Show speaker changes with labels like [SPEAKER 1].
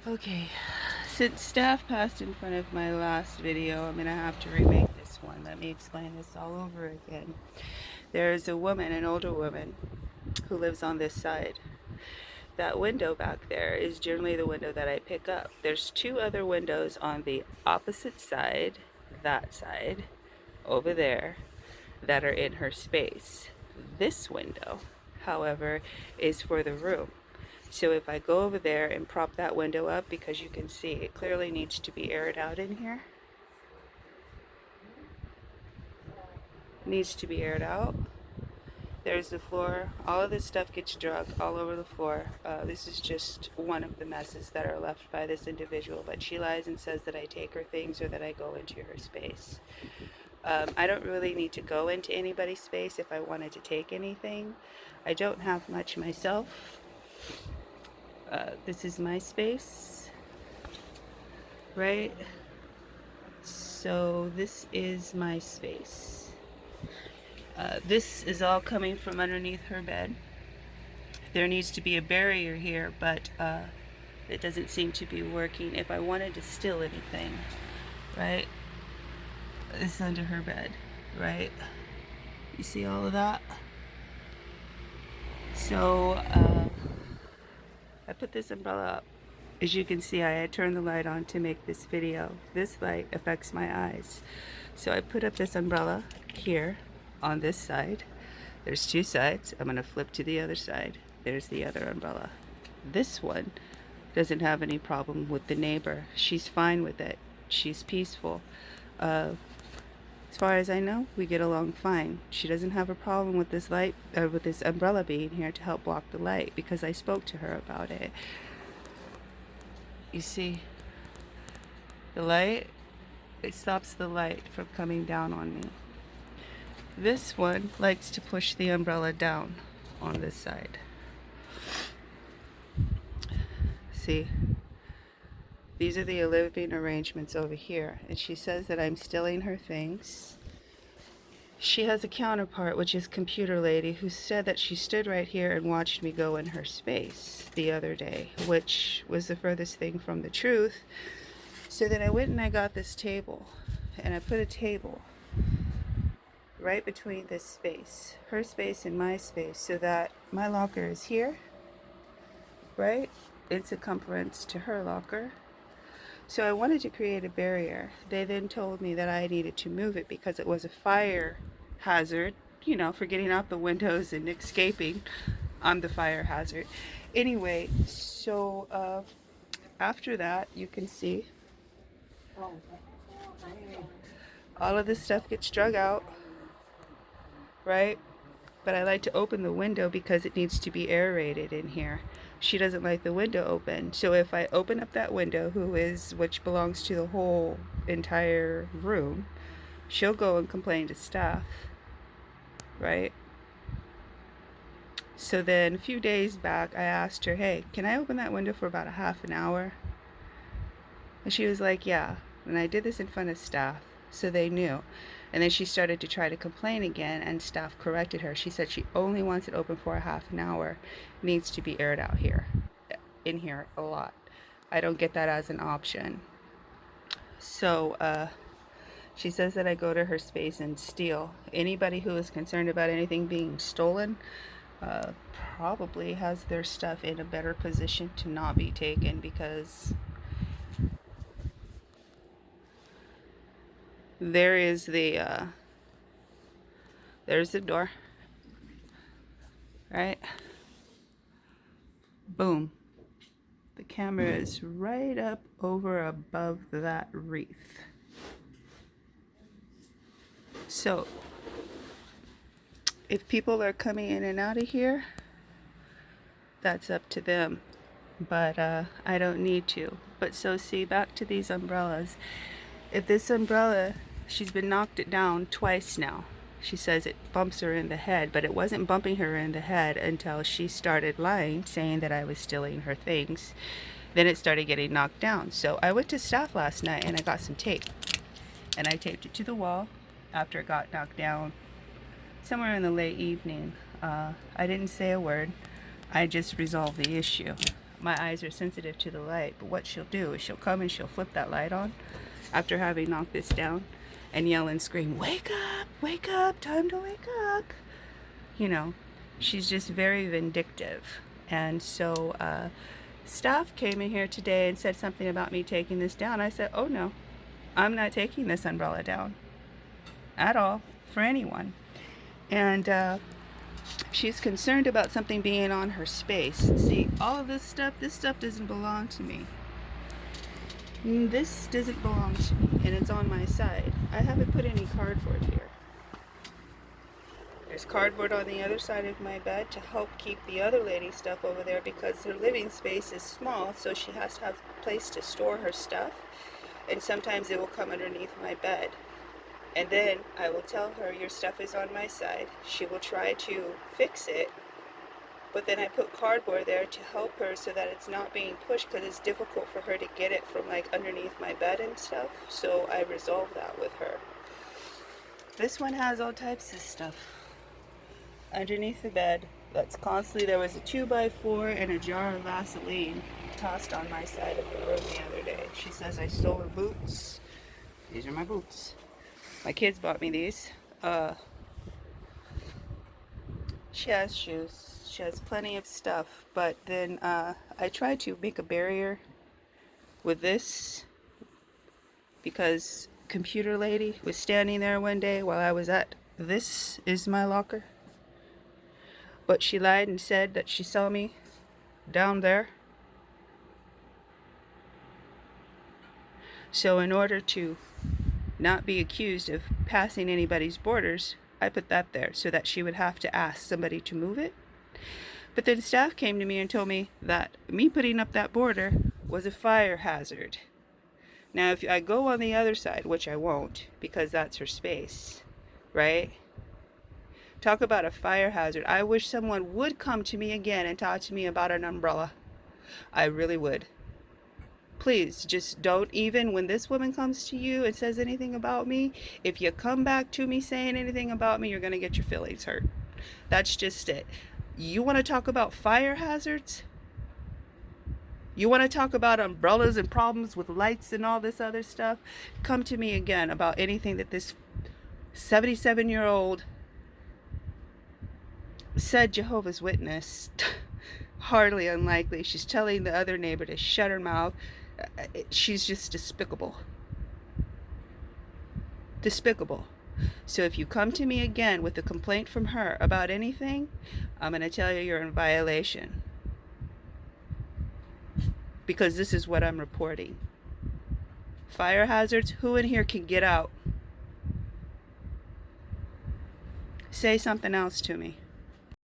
[SPEAKER 1] Okay, since staff passed in front of my last video, I'm gonna have to remake this one. Let me explain this all over again. There's a woman, an older woman, who lives on this side. That window back there is generally the window that I pick up. There's two other windows on the opposite side, that side, over there, that are in her space. This window, however, is for the room. So if I go over there and prop that window up, because you can see it clearly needs to be aired out in here. Needs to be aired out. There's the floor. All of this stuff gets drug all over the floor. This is just one of the messes that are left by this individual, but she lies and says that I take her things or that I go into her space. I don't really need to go into anybody's space if I wanted to take anything. I don't have much myself. This is my space, right? So this is my space. This is all coming from underneath her bed. There needs to be a barrier here, but it doesn't seem to be working. If I wanted to steal anything, right? It's under her bed, right? You see all of that? So I put this umbrella up. As you can see, I had turned the light on to make this video. This light affects my eyes. So I put up this umbrella here on this side. There's two sides. I'm going to flip to the other side. There's the other umbrella. This one doesn't have any problem with the neighbor. She's fine with it. She's peaceful. As far as I know, we get along fine. She doesn't have a problem with this light, with this umbrella being here to help block the light, because I spoke to her about it. You see, the light, it stops the light from coming down on me. This one likes to push the umbrella down on this side. See, these are the living arrangements over here, and she says that I'm stealing her things. She has a counterpart, which is Computer Lady, who said that she stood right here and watched me go in her space the other day, which was the furthest thing from the truth. So then I went and I got this table, and I put a table right between this space, her space and my space, so that my locker is here, right, in circumference to her locker. So I wanted to create a barrier. They then told me that I needed to move it because it was a fire hazard, you know, for getting out the windows and escaping. I'm the fire hazard. Anyway, so after that, you can see all of this stuff gets drug out, right? But I like to open the window because it needs to be aerated in here. She doesn't like the window open. So if I open up that window, which belongs to the whole entire room, she'll go and complain to staff, right? So then a few days back, I asked her, hey, can I open that window for about a half an hour? And she was like, yeah. And I did this in front of staff, so they knew. And then she started to try to complain again, and staff corrected her. She said she only wants it open for a half an hour. It needs to be aired out here, in here a lot. I don't get that as an option. So she says that I go to her space and steal. Anybody who is concerned about anything being stolen probably has their stuff in a better position to not be taken, because there's the door, right? Boom. The camera is right up over above that wreath. So if people are coming in and out of here, that's up to them. But I don't need to. But so see, back to these umbrellas. If this umbrella, she's been knocked it down twice now. She says it bumps her in the head, but it wasn't bumping her in the head until she started lying, saying that I was stealing her things. Then it started getting knocked down. So I went to staff last night and I got some tape. And I taped it to the wall after it got knocked down somewhere in the late evening. I didn't say a word. I just resolved the issue. my eyes are sensitive to the light. But what she'll do is she'll come and she'll flip that light on after having knocked this down and yell and scream, wake up, time to wake up. You know, she's just very vindictive. And so staff came in here today and said something about me taking this down. I said, oh no, I'm not taking this umbrella down at all for anyone. And she's concerned about something being on her space. See, all of this stuff doesn't belong to me. This doesn't belong to me, and it's on my side. I haven't put any cardboard here. There's cardboard on the other side of my bed to help keep the other lady's stuff over there because her living space is small, so she has to have a place to store her stuff, and sometimes it will come underneath my bed. And then I will tell her, your stuff is on my side. She will try to fix it, but then I put cardboard there to help her so that it's not being pushed because it's difficult for her to get it from like underneath my bed and stuff. So I resolve that with her. This one has all types of stuff underneath the bed that's constantly, there was a 2x4 and a jar of Vaseline tossed on my side of the room the other day. She says I stole her boots. These are my boots. My kids bought me these. She has shoes. She has plenty of stuff. But then I tried to make a barrier with this because computer lady was standing there one day while I was at, this is my locker. But she lied and said that she saw me down there. So in order to not be accused of passing anybody's borders, I put that there so that she would have to ask somebody to move it. But then staff came to me and told me that me putting up that border was a fire hazard. Now if I go on the other side, which I won't because that's her space, right? Talk about a fire hazard. I wish someone would come to me again and talk to me about an umbrella. I really would. Please, just don't, even when this woman comes to you and says anything about me, if you come back to me saying anything about me, you're going to get your feelings hurt. That's just it. You want to talk about fire hazards? You want to talk about umbrellas and problems with lights and all this other stuff? Come to me again about anything that this 77-year-old said Jehovah's Witness. Hardly unlikely. She's telling the other neighbor to shut her mouth. She's just despicable. Despicable. So if you come to me again with a complaint from her about anything, I'm going to tell you you're in violation. Because this is what I'm reporting. Fire hazards, who in here can get out? Say something else to me.